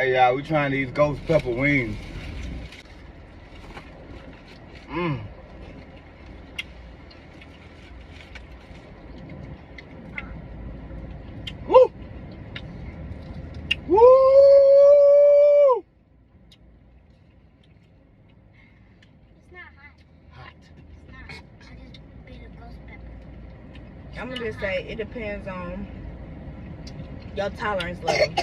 Hey, y'all, we trying these ghost pepper wings. Mmm. Woo! Woo! It's not hot. Hot. It's not. I just made a ghost pepper. I'm gonna just say it depends on your tolerance level.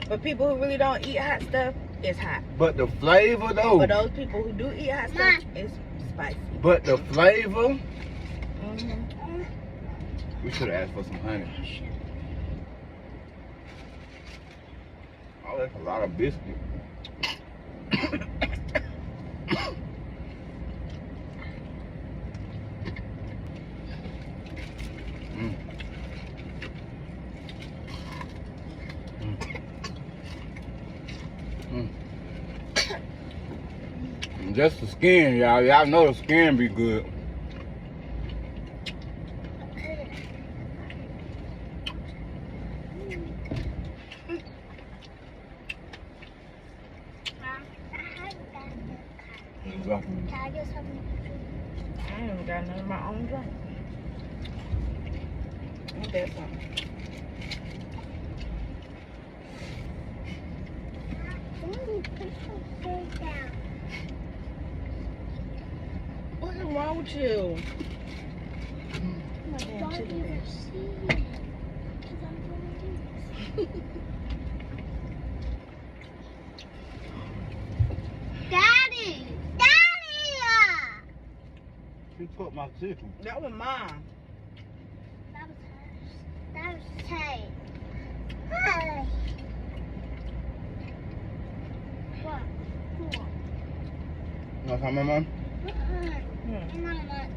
For people who really don't eat hot stuff, it's hot. But the flavor, though. For those people who do eat hot stuff, it's spicy. But the flavor. Mm-hmm. We should have asked for some honey. Oh, that's a lot of biscuit. Mm. Mm. Mm. Just the skin, y'all. Y'all know the skin be good. Can I get something? I ain't even got none of my own drink. Ain't that something? What's wrong with you? My damn chicken breast. Daddy! Daddy! She took my chicken. That was mine. That was hers. That was Tay. What? You want some, Mama? And I'm not.